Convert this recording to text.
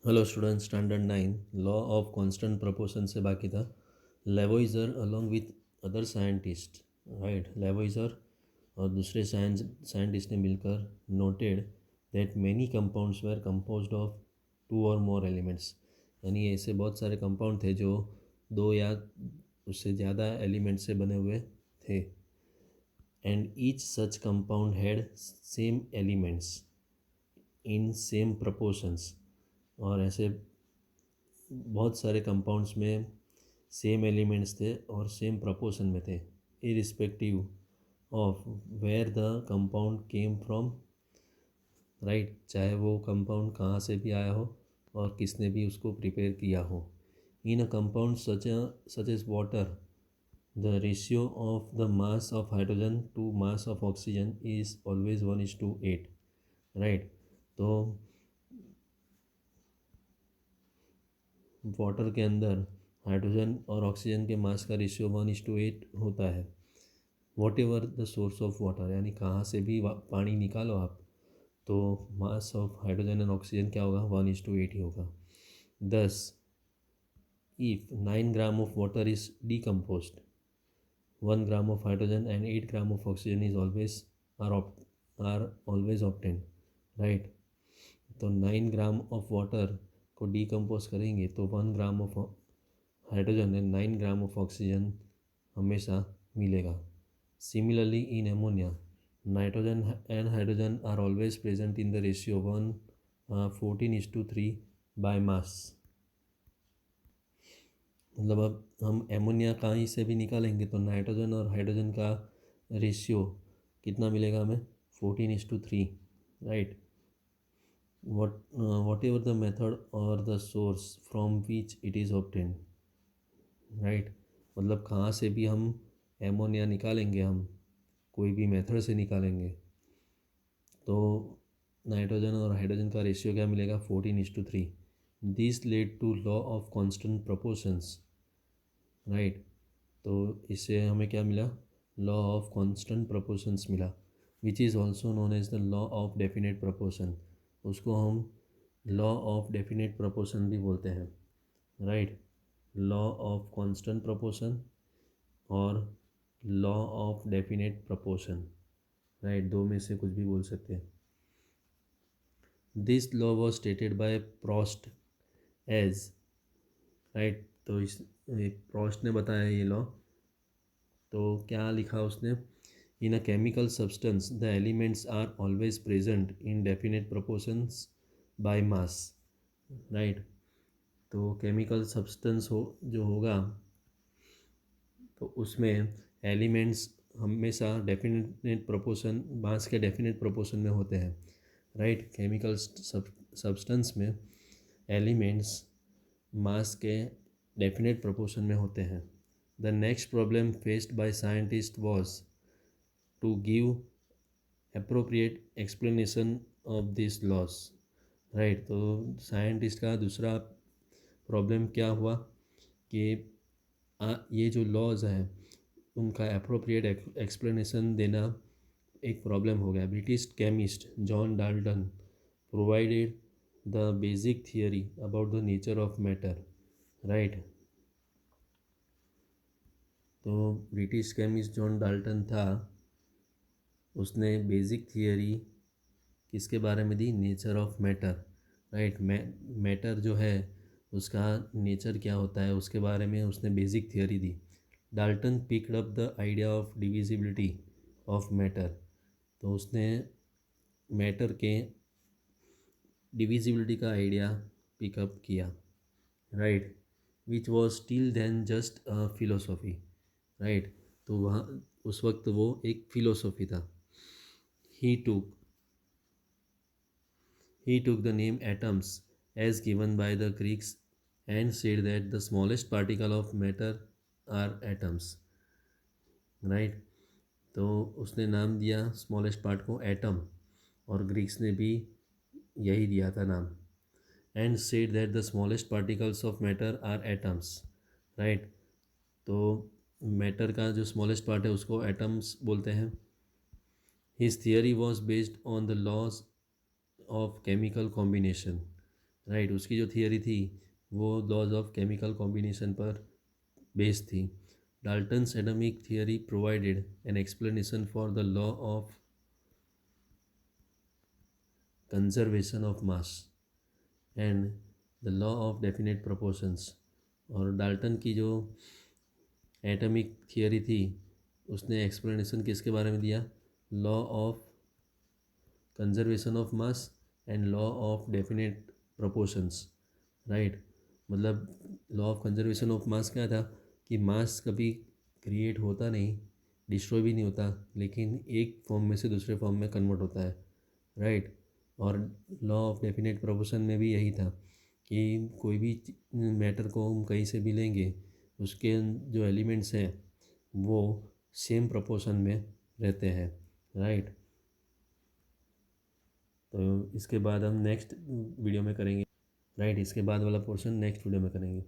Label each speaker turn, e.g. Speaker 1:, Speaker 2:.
Speaker 1: Hello student, standard 9 law of constant proportion से बाकी था। Lavoisier along with other scientist, right, Lavoisier और दूसरे साइंटिस्ट ने मिलकर noted that many compounds were composed of two or more elements. यानी ऐसे बहुत सारे कंपाउंड थे जो दो या उससे ज़्यादा एलिमेंट से बने हुए थे। And each such compound had same elements in same proportions. और ऐसे बहुत सारे कंपाउंड्स में सेम एलिमेंट्स थे और सेम प्रपोर्शन में थे, irrespective of where the compound came from, right, चाहे वो कंपाउंड कहाँ से भी आया हो और किसने भी उसको प्रिपेयर किया हो। In a compound such as water, the ratio of the mass of hydrogen to mass of oxygen is always 1:8, right. तो वाटर के अंदर हाइड्रोजन और ऑक्सीजन के मास का रेशियो 1:8 होता है। Whatever the source of water, यानी कहाँ से भी पानी निकालो आप, तो mass of hydrogen and oxygen क्या होगा, 1:8 ही होगा। Thus, if 9 gram of water is decompose, 1 gram of hydrogen and 8 gram of oxygen is always are always obtain, right. तो 9 ग्राम ऑफ वाटर को डिकम्पोज करेंगे तो 1 gram of hydrogen and 9 gram of oxygen हमेशा मिलेगा। Similarly in ammonia, nitrogen and hydrogen are always present in the ratio 14:3 by mass. मतलब अब हम ammonia कहीं से भी निकालेंगे तो नाइट्रोजन और हाइड्रोजन का रेशियो कितना मिलेगा हमें, 14:3, right. whatever the method or the source from which it is obtained, right. मतलब कहाँ से भी हम एमोनिया निकालेंगे, हम कोई भी मेथड से निकालेंगे तो नाइट्रोजन और हाइड्रोजन का रेशियो क्या मिलेगा, 14:3। This lead to law of constant proportions, right. तो इससे हमें क्या मिला, लॉ ऑफ कांस्टेंट प्रोपोर्शंस मिला, which is also known as the law of definite proportion. उसको हम लॉ ऑफ डेफिनेट प्रोपोर्शन भी बोलते हैं, right. Law of constant proportion और law of definite proportion, right, दो में से कुछ भी बोल सकते हैं। This law was stated by Proust as, right. तो इस प्रोस्ट ने बताया ये लॉ। तो क्या लिखा उसने, in a chemical substance the elements are always present in definite proportions by mass, right. तो केमिकल सब्सटेंस हो जो होगा तो उसमें एलिमेंट्स हमेशा डेफिनेट प्रोपोर्शन, मास के डेफिनेट प्रोपोर्शन में होते हैं, राइट। केमिकल सब्सटेंस में एलिमेंट्स मास के डेफिनेट प्रोपोर्शन में होते हैं। The next problem faced by scientist was to give appropriate explanation of this laws, right. तो साइंटिस्ट का दूसरा प्रॉब्लम क्या हुआ कि ये जो लॉज हैं उनका अप्रोप्रिएट एक्सप्लेनेशन देना एक प्रॉब्लम हो गया। British chemist John Dalton provided the basic theory about the nature of matter, right. तो ब्रिटिश केमिस्ट जॉन डाल्टन था, उसने बेसिक थियरी किसके बारे में दी, nature of matter, right. Matter जो है उसका नेचर क्या होता है उसके बारे में उसने बेसिक थियरी दी। Dalton picked up the idea of divisibility of matter. तो उसने मैटर के डिविजिबिलिटी का आइडिया पिकअप किया, right, which was still then just a philosophy, right. तो वहाँ उस वक्त वो एक फिलोसॉफी था। ही टूक He took the name atoms as given by the Greeks and said that the smallest particle of matter are atoms, right। तो उसने नाम दिया स्मॉलेस्ट पार्ट को एटम, और ग्रीक्स ने भी यही दिया था नाम। And said that the smallest particles of matter are atoms, right. तो मैटर का जो स्मॉलेस्ट पार्ट है उसको एटम्स बोलते हैं। His theory was based on the laws of chemical combination, right. उसकी जो थियरी थी वो लॉज ऑफ केमिकल कॉम्बिनेशन पर बेस्ड थी। Dalton's atomic theory provided an explanation for the law of conservation of mass and the law of definite proportions. और Dalton की जो atomic theory थी उसने एक्सप्लेनेशन किसके बारे में दिया? Law of conservation of mass and law of definite proportions, right. मतलब law of conservation of mass क्या था कि मास कभी क्रिएट होता नहीं, डिस्ट्रॉय भी नहीं होता, लेकिन एक फॉर्म में से दूसरे फॉर्म में कन्वर्ट होता है, राइट। और लॉ ऑफ डेफिनेट प्रोपोर्शन में भी यही था कि कोई भी मैटर को हम कहीं से भी लेंगे, उसके जो एलिमेंट्स हैं वो सेम प्रोपोर्शन में रहते हैं, राइट। तो इसके बाद हम नेक्स्ट वीडियो में करेंगे, राइट। इसके बाद वाला पोर्शन नेक्स्ट वीडियो में करेंगे।